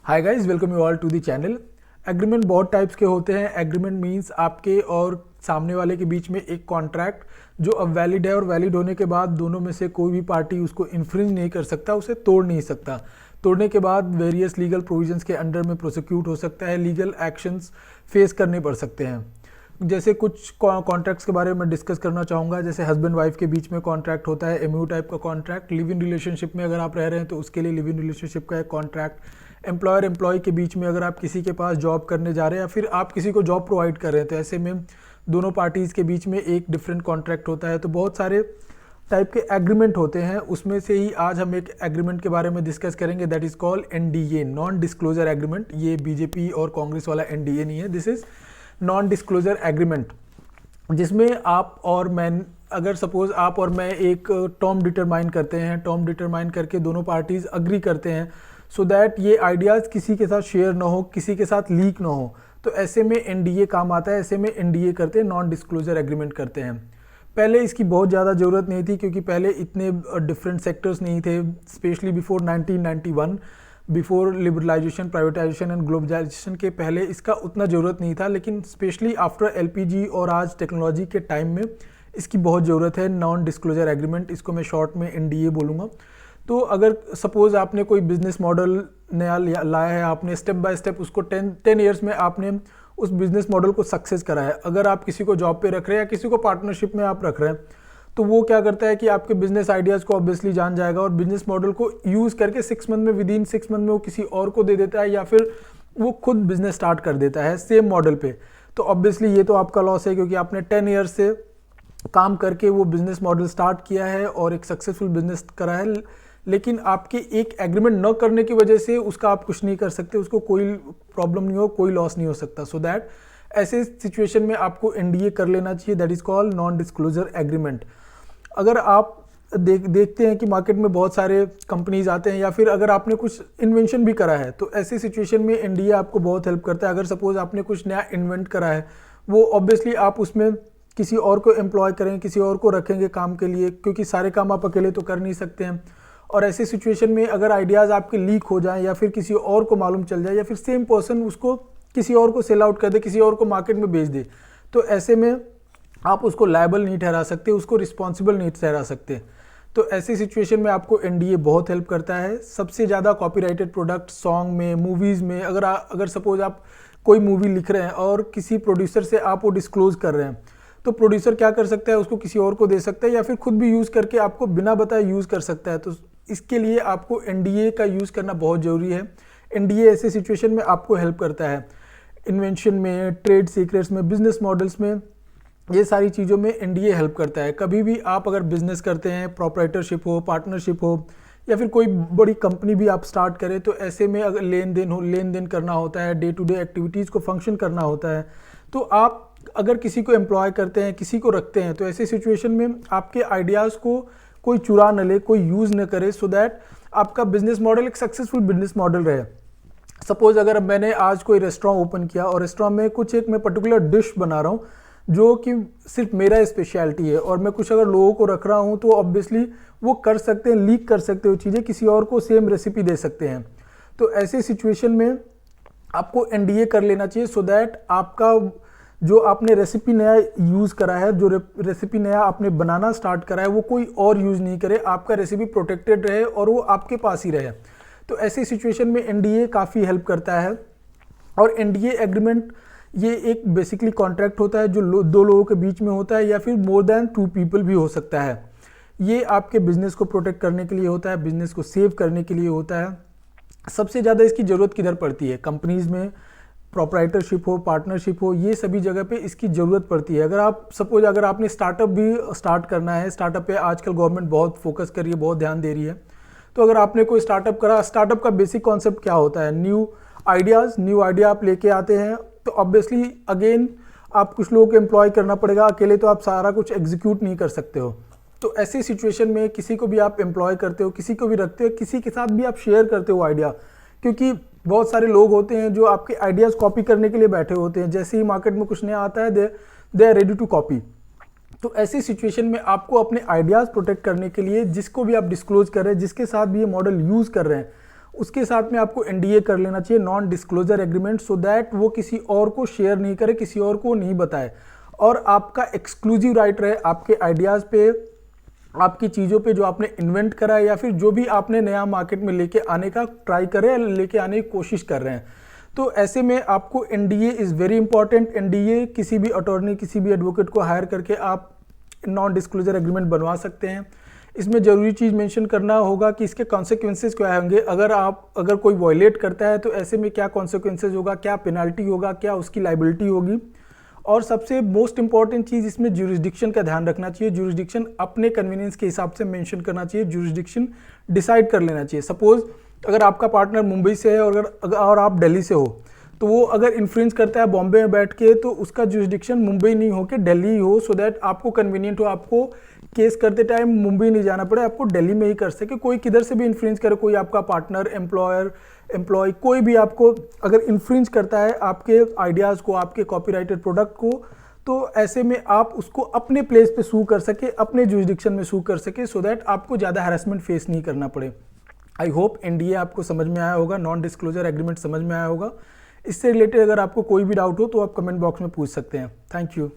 Hi guys, welcome you all to the channel. Agreement बहुत types के होते हैं। एग्रीमेंट मींस आपके और सामने वाले के बीच में एक कॉन्ट्रैक्ट जो अब वैलिड है, और वैलिड होने के बाद दोनों में से कोई भी पार्टी उसको इन्फ्रिंज नहीं कर सकता, उसे तोड़ नहीं सकता। तोड़ने के बाद वेरियस लीगल प्रोविजंस के अंडर में प्रोसिक्यूट हो सकता है, लीगल एक्शंस फेस करने पड़ सकते हैं। जैसे कुछ कॉन्ट्रैक्ट्स के बारे में डिस्कस करना चाहूँगा। जैसे हस्बैंड वाइफ के बीच में कॉन्ट्रैक्ट होता है, एमयू टाइप का कॉन्ट्रैक्ट। लिव इन रिलेशनशिप में अगर आप रह रहे हैं तो उसके लिए लिव इन रिलेशनशिप का एक कॉन्ट्रैक्ट। एम्प्लॉयर एम्प्लॉय के बीच में अगर आप किसी के पास जॉब करने जा रहे हैं या फिर आप किसी को जॉब प्रोवाइड कर रहे हैं, तो ऐसे में दोनों पार्टीज़ के बीच में एक डिफरेंट कॉन्ट्रैक्ट होता है। तो बहुत सारे टाइप के एग्रीमेंट होते हैं, उसमें से ही आज हम एक एग्रीमेंट के बारे में डिस्कस करेंगे, that is called NDA, non disclosure agreement. ये बीजेपी और कांग्रेस वाला एनडीए नहीं है, this is non disclosure agreement, जिसमें आप और मैं, अगर सपोज आप और मैं एक टर्म डिटरमाइन करते हैं, टर्म डिटरमाइन करके दोनों पार्टीज़ अग्री करते हैं सो दैट ये आइडियाज़ किसी के साथ शेयर ना हो, किसी के साथ लीक ना हो, तो ऐसे में एनडीए काम आता है। ऐसे में एनडीए करते हैं, नॉन डिस्क्लोजर एग्रीमेंट करते हैं। पहले इसकी बहुत ज़्यादा ज़रूरत नहीं थी, क्योंकि पहले इतने डिफरेंट सेक्टर्स नहीं थे, specially before 1991, before liberalisation, privatisation and globalisation के पहले इसका उतना ज़रूरत नहीं था। लेकिन स्पेशली आफ्टर एलपीजी और आज टेक्नोलॉजी के टाइम में इसकी बहुत ज़रूरत है। नॉन डिस्क्लोजर एग्रीमेंट, इसको मैं शॉर्ट में एनडीए बोलूँगा। तो अगर सपोज़ आपने कोई बिजनेस मॉडल नया लाया है, आपने स्टेप बाय स्टेप उसको 10 ईयर्स में आपने उस बिज़नेस मॉडल को सक्सेस करा है। अगर आप किसी को जॉब पे रख रहे हैं या किसी को पार्टनरशिप में आप रख रहे हैं, तो वो क्या करता है कि आपके बिजनेस आइडियाज़ को ऑब्वियसली जान जाएगा और बिजनेस मॉडल को यूज़ करके 6 मंथ में, विद इन 6 मंथ में वो किसी और को दे देता है, या फिर वो खुद बिजनेस स्टार्ट कर देता है सेम मॉडल पे। तो ऑब्वियसली ये तो आपका लॉस है, क्योंकि आपने 10 ईयर्स से काम करके वो बिजनेस मॉडल स्टार्ट किया है और एक सक्सेसफुल बिजनेस करा है, लेकिन आपके एक एग्रीमेंट न करने की वजह से उसका आप कुछ नहीं कर सकते, उसको कोई प्रॉब्लम नहीं हो, कोई लॉस नहीं हो सकता। सो दैट ऐसे सिचुएशन में आपको एनडीए कर लेना चाहिए, that is called non disclosure agreement. अगर आप देखते हैं कि मार्केट में बहुत सारे कंपनीज आते हैं, या फिर अगर आपने कुछ इन्वेंशन भी करा है, तो ऐसी सिचुएशन में एनडीए आपको बहुत हेल्प करता है। अगर सपोज आपने कुछ नया इन्वेंट करा है, वो ऑब्वियसली आप उसमें किसी और को एम्प्लॉय करेंगे, किसी और को रखेंगे काम के लिए, क्योंकि सारे काम आप अकेले तो कर नहीं सकते हैं। और ऐसी सिचुएशन में अगर आइडियाज़ आपके लीक हो जाएं, या फिर किसी और को मालूम चल जाए, या फिर सेम पर्सन उसको किसी और को सेल आउट कर दे, किसी और को मार्केट में बेच दे, तो ऐसे में आप उसको लायबल नहीं ठहरा सकते, उसको रिस्पॉन्सिबल नहीं ठहरा सकते। तो ऐसी सिचुएशन में आपको एनडीए बहुत हेल्प करता है। सबसे ज़्यादा कॉपीराइटेड प्रोडक्ट सॉन्ग में, मूवीज़ में, अगर सपोज आप कोई मूवी लिख रहे हैं और किसी प्रोड्यूसर से आप वो डिस्क्लोज कर रहे हैं, तो प्रोड्यूसर क्या कर सकता है, उसको किसी और को दे सकता है, या फिर खुद भी यूज़ करके आपको बिना बताए यूज़ कर सकता है। तो इसके लिए आपको एनडीए का यूज़ करना बहुत ज़रूरी है। एनडीए ऐसे सिचुएशन में आपको हेल्प करता है, इन्वेंशन में, ट्रेड सीक्रेट्स में, बिजनेस मॉडल्स में, ये सारी चीज़ों में एनडीए हेल्प करता है। कभी भी आप अगर बिजनेस करते हैं, प्रोप्राइटरशिप हो, पार्टनरशिप हो, या फिर कोई बड़ी कंपनी भी आप स्टार्ट करें, तो ऐसे में अगर लेन देन करना होता है, डे टू डे एक्टिविटीज़ को फंक्शन करना होता है, तो आप अगर किसी को एम्प्लॉय करते हैं, किसी को रखते हैं, तो ऐसे सिचुएशन में आपके आइडियाज़ को कोई चुरा न ले, कोई यूज़ न करे, सो दैट आपका बिजनेस मॉडल एक सक्सेसफुल बिजनेस मॉडल रहे। सपोज अगर मैंने आज कोई रेस्टोरेंट ओपन किया और रेस्टोरेंट में कुछ एक मैं पर्टिकुलर डिश बना रहा हूँ जो कि सिर्फ मेरा स्पेशलिटी है, और मैं कुछ अगर लोगों को रख रहा हूँ, तो ऑब्वियसली वो कर सकते हैं, लीक कर सकते हो चीज़ें, किसी और को सेम रेसिपी दे सकते हैं। तो ऐसे सिचुएशन में आपको एनडीए कर लेना चाहिए, सो दैट आपका जो आपने रेसिपी नया यूज़ करा है, जो रेसिपी नया आपने बनाना स्टार्ट करा है, वो कोई और यूज़ नहीं करे, आपका रेसिपी प्रोटेक्टेड रहे और वो आपके पास ही रहे। तो ऐसी सिचुएशन में एनडीए काफ़ी हेल्प करता है। और एनडीए एग्रीमेंट ये एक बेसिकली कॉन्ट्रैक्ट होता है जो दो लोगों के बीच में होता है, या फिर मोर देन 2 पीपल भी हो सकता है। ये आपके बिजनेस को प्रोटेक्ट करने के लिए होता है, बिजनेस को सेव करने के लिए होता है। सबसे ज़्यादा इसकी ज़रूरत किधर पड़ती है, कंपनीज़ में, प्रोप्राइटरशिप हो, पार्टनरशिप हो, ये सभी जगह पे इसकी ज़रूरत पड़ती है। अगर आप सपोज अगर आपने स्टार्टअप भी स्टार्ट करना है, स्टार्टअप पे आजकल गवर्नमेंट बहुत फोकस कर रही है, बहुत ध्यान दे रही है। तो अगर आपने कोई स्टार्टअप करा, स्टार्टअप का बेसिक कॉन्सेप्ट क्या होता है, न्यू आइडिया आप लेके आते हैं, तो ऑब्वियसली अगेन आप कुछ लोगों को एम्प्लॉय करना पड़ेगा, अकेले तो आप सारा कुछ एग्जीक्यूट नहीं कर सकते हो। तो ऐसी सिचुएशन में किसी को भी आप एम्प्लॉय करते हो, किसी को भी रखते हो, किसी के साथ भी आप शेयर करते हो आइडिया, क्योंकि बहुत सारे लोग होते हैं जो आपके आइडियाज़ कॉपी करने के लिए बैठे होते हैं। जैसे ही मार्केट में कुछ नया आता है, they are ready to copy. तो ऐसी सिचुएशन में आपको अपने आइडियाज़ प्रोटेक्ट करने के लिए जिसको भी आप डिस्क्लोज कर रहे हैं, जिसके साथ भी ये मॉडल यूज़ कर रहे हैं, उसके साथ में आपको NDA कर लेना चाहिए, non disclosure agreement, so that वो किसी और को शेयर नहीं करे, किसी और को नहीं बताए, और आपका एक्सक्लूसिव राइट रहे आपके आइडियाज़ पे, आपकी चीज़ों पे जो आपने इन्वेंट करा है, या फिर जो भी आपने नया मार्केट में लेके आने का ट्राई कर रहे हैं, लेके आने की कोशिश कर रहे हैं। तो ऐसे में आपको NDA is very important. NDA किसी भी अटॉर्नी, किसी भी एडवोकेट को हायर करके आप नॉन डिस्क्लोजर एग्रीमेंट बनवा सकते हैं। इसमें ज़रूरी चीज़ मेंशन करना होगा कि इसके कॉन्सिक्वेंसेस क्या होंगे। अगर कोई वॉयलेट करता है तो ऐसे में क्या कॉन्सिक्वेंसेस होगा, क्या पेनल्टी होगा, क्या उसकी लाइबिलिटी होगी। और सबसे मोस्ट इंपॉर्टेंट चीज़ इसमें ज्यूरिसडिक्शन का ध्यान रखना चाहिए। ज्यूरिसडिक्शन अपने कन्वीनियंस के हिसाब से मेंशन करना चाहिए, ज्यूरिसडिक्शन डिसाइड कर लेना चाहिए। सपोज अगर आपका पार्टनर मुंबई से है और आप दिल्ली से हो, तो वो अगर इन्फ्लुएंस करता है बॉम्बे में बैठ के, तो उसका ज्यूरिसडिक्शन मुंबई नहीं हो के दिल्ली ही हो, सो दैट आपको कन्वीनियंट हो, आपको केस करते टाइम मुंबई नहीं जाना पड़े, आपको दिल्ली में ही कर सके। कोई किधर से भी इन्फ्लुएंस करे, कोई आपका पार्टनर, एम्प्लॉय, कोई भी आपको अगर इन्फ्लुएंस करता है आपके आइडियाज़ को, आपके कॉपीराइटेड प्रोडक्ट को, तो ऐसे में आप उसको अपने प्लेस पे सू कर सके, अपने ज्यूरिसडिक्शन में सू कर सके, सो दैट आपको ज़्यादा हैरेसमेंट फेस नहीं करना पड़े। आई होप NDA आपको समझ में आया होगा, नॉन डिस्क्लोजर एग्रीमेंट समझ में आया होगा। इससे रिलेटेड अगर आपको कोई भी डाउट हो तो आप कमेंट बॉक्स में पूछ सकते हैं। Thank you.